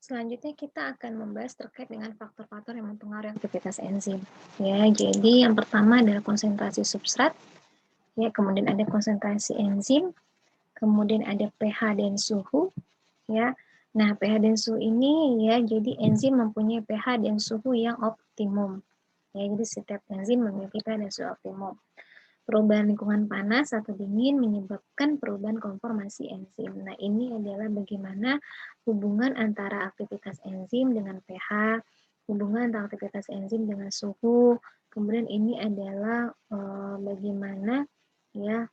Selanjutnya kita akan membahas terkait dengan faktor-faktor yang mempengaruhi aktivitas enzim. Ya, jadi yang pertama adalah konsentrasi substrat, ya, kemudian ada konsentrasi enzim, kemudian ada pH dan suhu, ya. Nah, pH dan suhu ini ya, jadi enzim mempunyai pH dan suhu yang optimum. Ya, jadi setiap enzim memiliki pH dan suhu optimum. Perubahan lingkungan panas atau dingin menyebabkan perubahan konformasi enzim. Nah, ini adalah bagaimana hubungan antara aktivitas enzim dengan pH, hubungan antara aktivitas enzim dengan suhu. Kemudian ini adalah bagaimana ya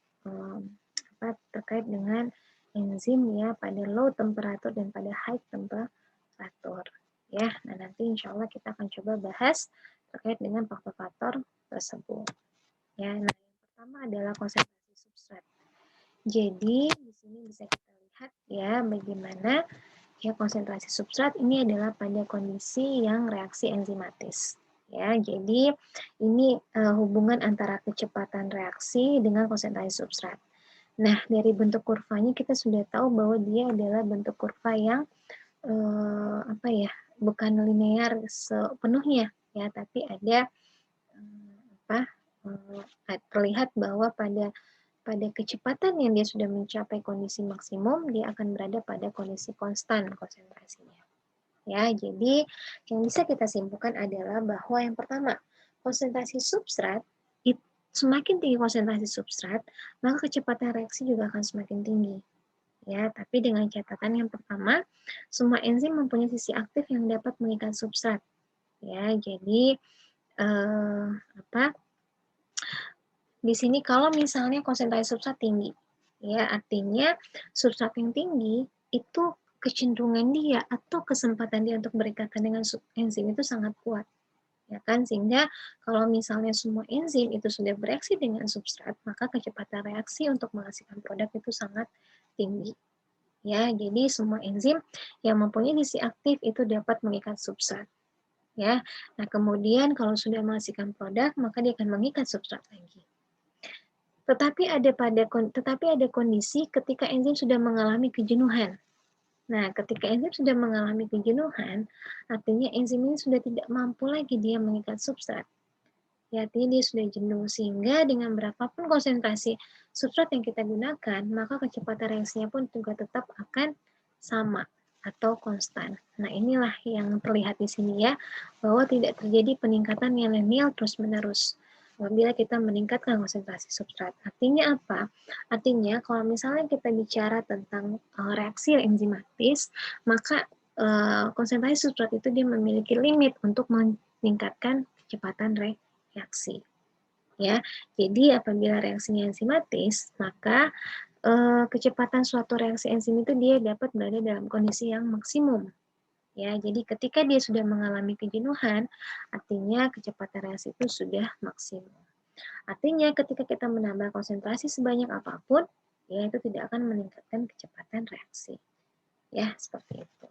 terkait dengan enzim ya pada low temperatur dan pada high temperatur. Ya, nah nanti insya Allah kita akan coba bahas terkait dengan faktor-faktor tersebut. Ya, nah pertama adalah konsentrasi substrat. Jadi di sini bisa kita lihat ya bagaimana ya konsentrasi substrat ini adalah pada kondisi yang reaksi enzimatis. Ya, jadi ini hubungan antara kecepatan reaksi dengan konsentrasi substrat. Nah, dari bentuk kurvanya kita sudah tahu bahwa dia adalah bentuk kurva yang bukan linear sepenuhnya ya, tapi ada terlihat bahwa pada kecepatan yang dia sudah mencapai kondisi maksimum, dia akan berada pada kondisi konstan konsentrasinya. Ya, jadi yang bisa kita simpulkan adalah bahwa yang pertama, konsentrasi substrat, semakin tinggi konsentrasi substrat, maka kecepatan reaksi juga akan semakin tinggi. Ya, tapi dengan catatan yang pertama, semua enzim mempunyai sisi aktif yang dapat mengikat substrat. Ya, jadi di sini kalau misalnya konsentrasi substrat tinggi, ya artinya substrat yang tinggi itu kecenderungan dia atau kesempatan dia untuk berikatan dengan enzim itu sangat kuat, ya kan? Sehingga kalau misalnya semua enzim itu sudah bereaksi dengan substrat, maka kecepatan reaksi untuk menghasilkan produk itu sangat tinggi. Ya, jadi semua enzim yang mempunyai sisi aktif itu dapat mengikat substrat. Ya, nah kemudian kalau sudah menghasilkan produk, maka dia akan mengikat substrat lagi. Tetapi ada kondisi ketika enzim sudah mengalami kejenuhan. Nah, ketika enzim sudah mengalami kejenuhan, artinya enzim ini sudah tidak mampu lagi dia mengikat substrat. Ya, artinya dia sudah jenuh, sehingga dengan berapapun konsentrasi substrat yang kita gunakan, maka kecepatan reaksinya pun juga tetap akan sama atau konstan. Nah, inilah yang terlihat di sini ya, bahwa tidak terjadi peningkatan yang linear terus-menerus apabila kita meningkatkan konsentrasi substrat. Artinya apa? Artinya kalau misalnya kita bicara tentang reaksi enzimatis, maka konsentrasi substrat itu dia memiliki limit untuk meningkatkan kecepatan reaksi. Ya, jadi apabila reaksinya enzimatis, maka kecepatan suatu reaksi enzim itu dia dapat berada dalam kondisi yang maksimum. Ya, jadi ketika dia sudah mengalami kejenuhan, artinya kecepatan reaksi itu sudah maksimum. Artinya ketika kita menambah konsentrasi sebanyak apapun, ya itu tidak akan meningkatkan kecepatan reaksi. Ya, seperti itu.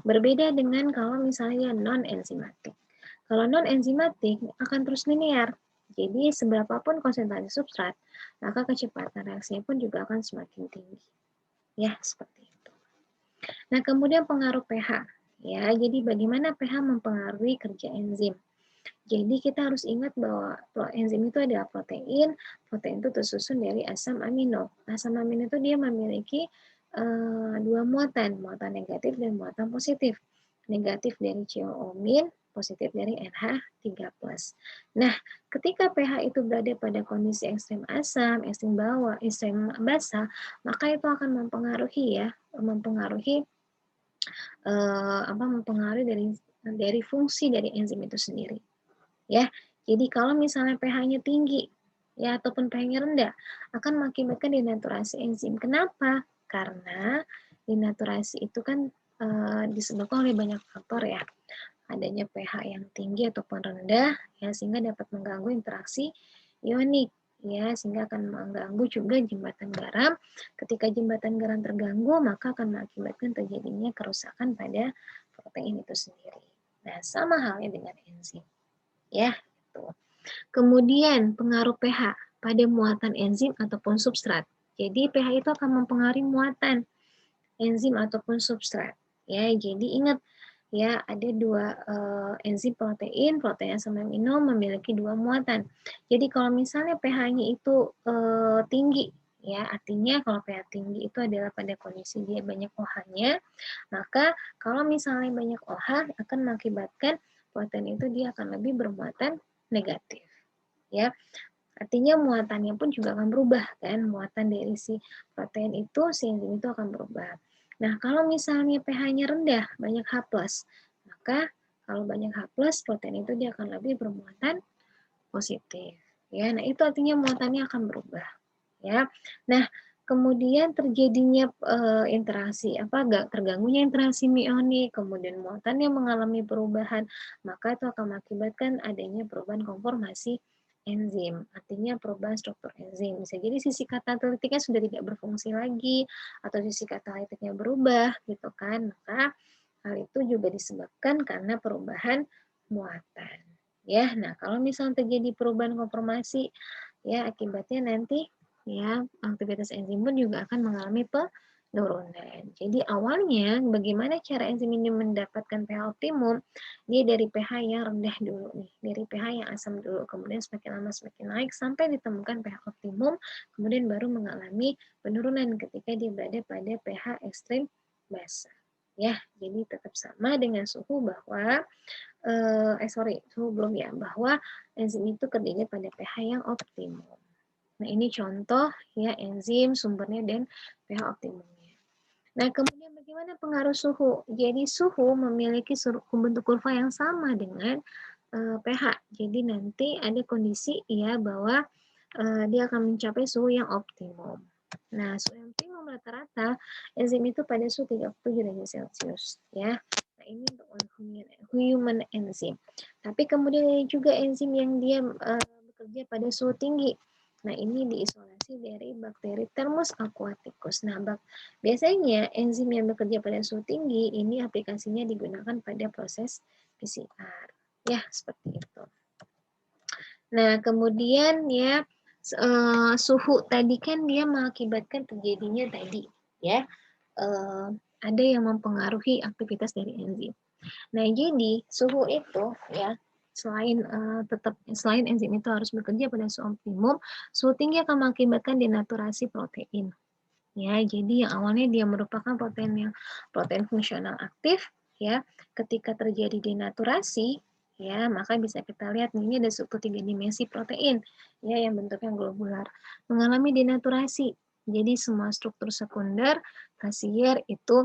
Berbeda dengan kalau misalnya non-enzimatik. Kalau non-enzimatik akan terus linear. Jadi seberapapun konsentrasi substrat, maka kecepatan reaksinya pun juga akan semakin tinggi. Ya, seperti itu. Nah, kemudian pengaruh pH. Ya, jadi bagaimana pH mempengaruhi kerja enzim? Jadi kita harus ingat bahwa enzim itu adalah protein. Protein itu tersusun dari asam amino. Asam amino itu dia memiliki dua muatan negatif dan muatan positif. Negatif dari COO-min, positif dari NH3+. Nah, ketika pH itu berada pada kondisi ekstrem asam, ekstrem bawah, ekstrem basa, maka itu akan mempengaruhi dari fungsi dari enzim itu sendiri. Ya, jadi kalau misalnya pH-nya tinggi, ya ataupun pH-nya rendah, akan mengakibatkan denaturasi enzim. Kenapa? Karena denaturasi itu kan disebabkan oleh banyak faktor ya. Adanya pH yang tinggi ataupun rendah, ya sehingga dapat mengganggu interaksi ionik, ya sehingga akan mengganggu juga jembatan garam. Ketika jembatan garam terganggu, maka akan mengakibatkan terjadinya kerusakan pada protein itu sendiri. Nah, sama halnya dengan enzim. Ya, itu. Kemudian pengaruh pH pada muatan enzim ataupun substrat. Jadi pH itu akan mempengaruhi muatan enzim ataupun substrat. Ya, jadi ingat ya, ada dua enzim protein, protein asam amino memiliki dua muatan. Jadi kalau misalnya pH-nya itu tinggi, ya artinya kalau pH tinggi itu adalah pada kondisi dia banyak OH-nya, maka kalau misalnya banyak OH akan mengakibatkan protein itu dia akan lebih bermuatan negatif. Ya, artinya muatannya pun juga akan berubah kan, muatan dari si protein itu, si enzim itu akan berubah. Nah, kalau misalnya pH-nya rendah, banyak H+, maka kalau banyak H+, protein itu dia akan lebih bermuatan positif. Ya, nah itu artinya muatannya akan berubah. Ya, nah kemudian terjadinya interaksi terganggunya interaksi mionik, kemudian muatannya mengalami perubahan, maka itu akan mengakibatkan adanya perubahan konformasi enzim, artinya perubahan struktur enzim. Bisa jadi sisi katalitiknya sudah tidak berfungsi lagi, atau sisi katalitiknya berubah, gitu kan. Maka hal itu juga disebabkan karena perubahan muatan. Ya, nah kalau misalnya terjadi perubahan konformasi, ya akibatnya nanti ya aktivitas enzim pun juga akan mengalami penurunan. Jadi awalnya bagaimana cara enzim ini mendapatkan pH optimum? Dia dari pH yang rendah dulu nih, dari pH yang asam dulu, kemudian semakin lama semakin naik sampai ditemukan pH optimum, kemudian baru mengalami penurunan ketika dia berada pada pH ekstrim basa. Ya, jadi tetap sama dengan suhu bahwa suhu belum ya, bahwa enzim itu kerjanya pada pH yang optimum. Nah, ini contoh ya enzim, sumbernya, dan pH optimumnya. Nah, kemudian bagaimana pengaruh suhu? Jadi suhu memiliki bentuk kurva yang sama dengan pH. Jadi nanti ada kondisi ya bahwa dia akan mencapai suhu yang optimum. Nah, suhu yang optimum rata-rata enzim itu pada suhu 37 derajat Celcius ya. Nah, ini untuk human enzim. Tapi kemudian ada juga enzim yang dia bekerja pada suhu tinggi. Nah, ini diisolasi dari bakteri Thermus aquaticus. Nah, biasanya enzim yang bekerja pada suhu tinggi ini aplikasinya digunakan pada proses PCR. Ya, seperti itu. Nah, kemudian ya suhu tadi kan dia mengakibatkan terjadinya tadi ya ada yang mempengaruhi aktivitas dari enzim. Nah, jadi suhu itu ya selain enzim itu harus bekerja pada suhu optimum, suhu tinggi akan mengakibatkan denaturasi protein. Ya, jadi yang awalnya dia merupakan protein fungsional aktif ya, ketika terjadi denaturasi ya, maka bisa kita lihat ini ada struktur 3 dimensi protein ya yang bentuknya globular mengalami denaturasi. Jadi semua struktur sekunder, tersier itu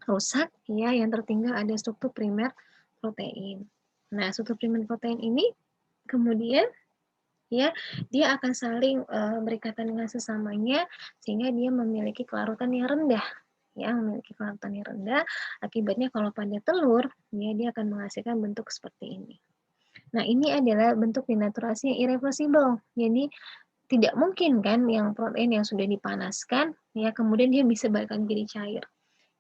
rusak ya, yang tertinggal ada struktur primer protein. Nah, struktur primer protein ini kemudian ya dia akan saling berikatan dengan sesamanya sehingga dia memiliki kelarutan yang rendah ya, memiliki kelarutan yang rendah. Akibatnya kalau pada telur ya dia akan menghasilkan bentuk seperti ini. Nah, ini adalah bentuk denaturasi yang irreversible. Jadi tidak mungkin kan yang protein yang sudah dipanaskan ya kemudian dia bisa balik lagi jadi cair.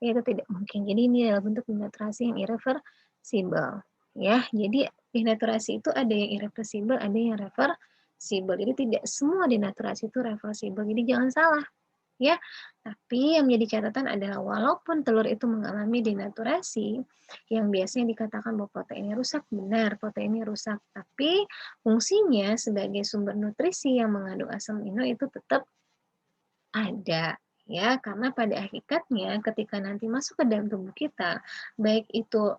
Ya, itu tidak mungkin. Jadi ini adalah bentuk denaturasi yang irreversible. Ya, jadi denaturasi itu ada yang irreversible, ada yang reversible. Jadi tidak semua denaturasi itu reversible. Jadi jangan salah. Ya, tapi yang menjadi catatan adalah walaupun telur itu mengalami denaturasi, yang biasanya dikatakan bahwa proteinnya rusak, benar proteinnya rusak, tapi fungsinya sebagai sumber nutrisi yang mengandung asam amino itu tetap ada ya, karena pada hakikatnya ketika nanti masuk ke dalam tubuh kita, baik itu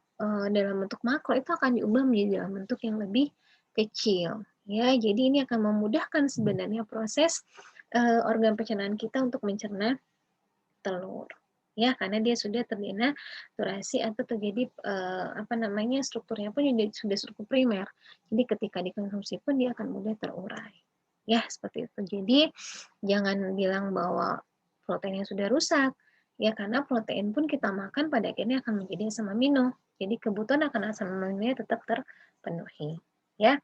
dalam bentuk makro itu akan diubah menjadi dalam bentuk yang lebih kecil ya. Jadi ini akan memudahkan sebenarnya proses organ pencernaan kita untuk mencerna telur ya, karena dia sudah terdenaturasi atau terjadi strukturnya pun sudah struktur primer. Jadi ketika dikonsumsi pun dia akan mudah terurai. Ya, seperti itu. Jadi jangan bilang bahwa proteinnya sudah rusak ya, karena protein pun kita makan pada akhirnya akan menjadi asam amino. Jadi kebutuhan akan asam amino tetap terpenuhi ya.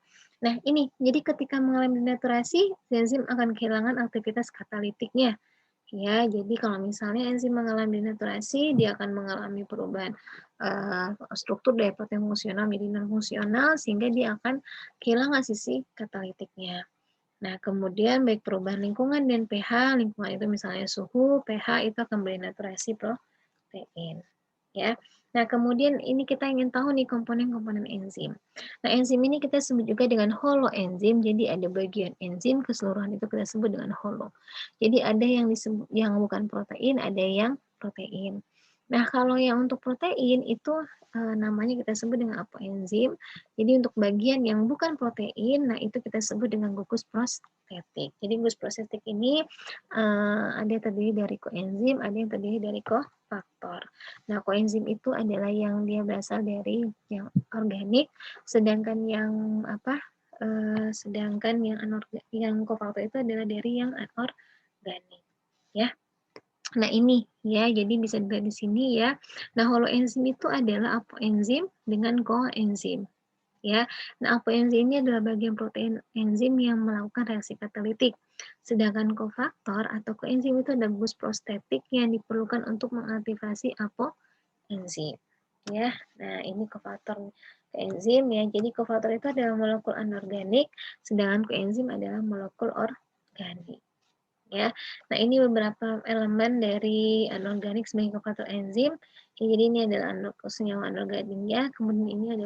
Nah, ini jadi ketika mengalami denaturasi, enzim akan kehilangan aktivitas katalitiknya. Ya, jadi kalau misalnya enzim mengalami denaturasi, dia akan mengalami perubahan struktur dari protein fungsional menjadi non-fungsional, sehingga dia akan kehilangan sisi katalitiknya. Nah, kemudian baik perubahan lingkungan dan pH, lingkungan itu misalnya suhu, pH itu akan mendenaturasi protein. ya. Nah, kemudian ini kita ingin tahu nih komponen-komponen enzim. Nah, enzim ini kita sebut juga dengan holoenzim. Jadi ada bagian enzim keseluruhan itu kita sebut dengan holo. Jadi ada yang disebut yang bukan protein, ada yang protein. Nah, kalau yang untuk protein itu namanya kita sebut dengan apoenzim. Jadi untuk bagian yang bukan protein, nah itu kita sebut dengan gugus prostetik. Jadi gugus prostetik ini ada yang terdiri dari koenzim, ada yang terdiri dari kofaktor. Nah, koenzim itu adalah yang dia berasal dari yang organik, sedangkan yang apa? Sedangkan yang kofaktor itu adalah dari yang anorganik, ya. Nah, ini ya, jadi bisa dilihat di sini ya. Nah, holoenzim itu adalah apoenzim dengan koenzim. Ya, nah apoenzim ini adalah bagian protein enzim yang melakukan reaksi katalitik. Sedangkan kofaktor atau koenzim itu ada gugus prostetik yang diperlukan untuk mengaktifasi apoenzim. Ya, nah ini kofaktor koenzim ya. Jadi kofaktor itu adalah molekul anorganik, sedangkan koenzim adalah molekul organik. Ya, nah ini beberapa elemen dari anorganik sebagai kofaktor enzim. Ya, jadi ini adalah senyawa anorganiknya, kemudian ini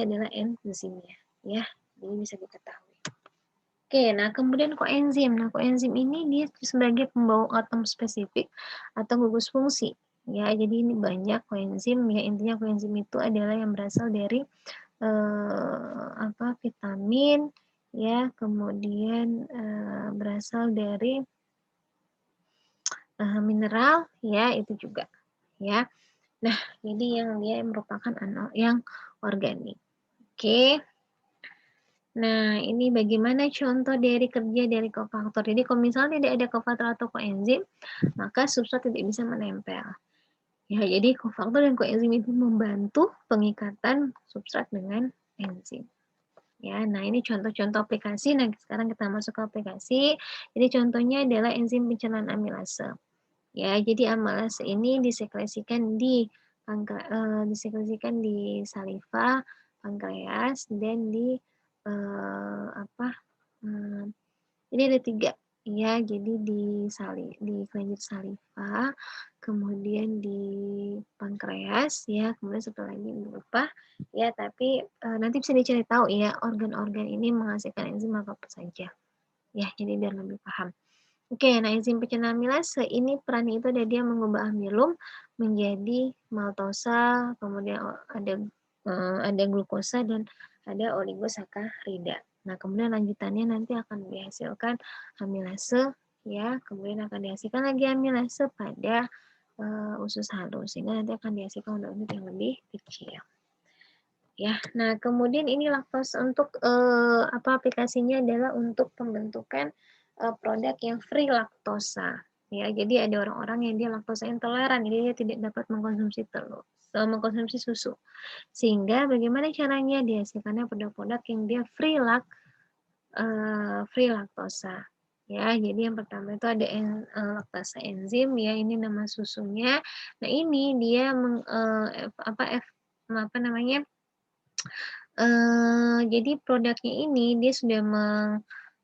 adalah enzimnya, ya. Jadi bisa diketahui. Oke, nah kemudian koenzim. Nah, koenzim ini dia sebagai pembawa atom spesifik atau gugus fungsi. Ya, jadi ini banyak koenzim. Ya, intinya koenzim itu adalah yang berasal dari vitamin, ya, kemudian berasal dari mineral, ya, itu juga, ya. Nah, jadi yang dia merupakan yang organik. Oke. Nah, ini bagaimana contoh dari kerja dari kofaktor. Jadi kalau misalnya tidak ada kofaktor atau koenzim, maka substrat tidak bisa menempel. Ya, jadi kofaktor dan koenzim itu membantu pengikatan substrat dengan enzim. Ya, nah ini contoh-contoh aplikasi. Nah, sekarang kita masuk ke aplikasi. Jadi contohnya adalah enzim pencernaan amilase. Ya, jadi amilase ini disekresikan di saliva, pankreas, dan di apa? Ini ada 3 ya, jadi di kelenjar saliva, kemudian di pankreas ya, kemudian satu lagi lupa ya, tapi nanti bisa dicari tahu ya organ-organ ini menghasilkan enzim apa saja. Ya, jadi biar lebih paham. Oke, nah enzim pencernaan amilase ini perannya itu dia mengubah amilum menjadi maltosa, kemudian ada glukosa dan ada oligosakarida. Nah, kemudian lanjutannya nanti akan dihasilkan amilase ya, kemudian akan dihasilkan lagi amilase pada usus halus sehingga nanti akan dihasilkan unit-unit yang lebih kecil. Ya, nah kemudian ini laktosa untuk aplikasinya adalah untuk pembentukan produk yang free laktosa. Ya, jadi ada orang-orang yang dia laktosa intoleran, jadi dia tidak dapat mengkonsumsi telur, mengkonsumsi susu. Sehingga bagaimana caranya dihasilkannya produk-produk yang dia free laktosa. Ya, jadi yang pertama itu ada laktasa enzim ya, ini nama susunya. Nah, ini dia apa namanya? Jadi produknya ini dia sudah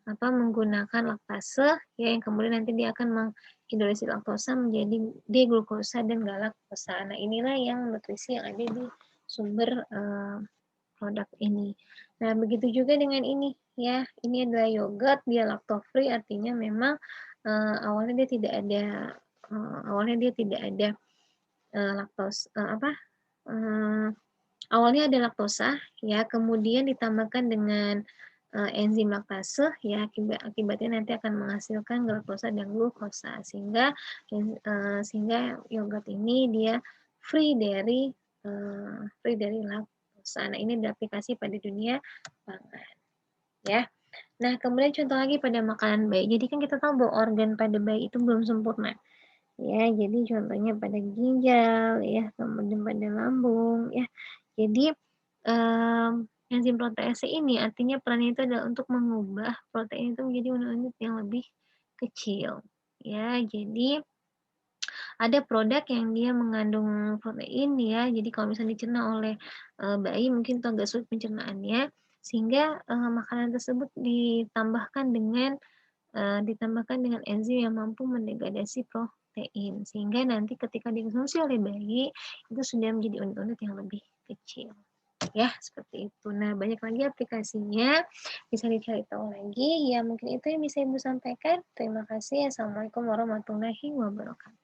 menggunakan laktase ya, yang kemudian nanti dia akan menghidrolisis laktosa menjadi D-glukosa dan galaktosa. Nah, inilah yang nutrisi yang ada di sumber produk ini. Nah, begitu juga dengan ini ya. Ini adalah yogurt, dia lactose free artinya memang awalnya dia tidak ada laktos awalnya ada laktosa ya, kemudian ditambahkan dengan enzim laktase ya, akibatnya nanti akan menghasilkan galaktosa dan glukosa sehingga yogurt ini dia free dari laktosa. Nah, ini diaplikasi pada dunia pangan ya. Nah, kemudian contoh lagi pada makanan bayi. Jadi kan kita tahu bahwa organ pada bayi itu belum sempurna. Ya, jadi contohnya pada ginjal ya, kemudian pada lambung ya. Jadi enzim protease ini artinya perannya itu adalah untuk mengubah protein itu menjadi unit-unit yang lebih kecil. Ya, jadi ada produk yang dia mengandung protein ya. Jadi kalau misalnya dicerna oleh bayi mungkin itu agak sulit pencernaannya sehingga makanan tersebut ditambahkan dengan enzim yang mampu mendegradasi protein, sehingga nanti ketika dikonsumsi oleh bayi, itu sudah menjadi unit-unit yang lebih kecil. Ya, seperti itu. Nah, banyak lagi aplikasinya, bisa dicari tahu lagi. Ya, mungkin itu yang bisa Ibu sampaikan. Terima kasih. Assalamualaikum warahmatullahi wabarakatuh.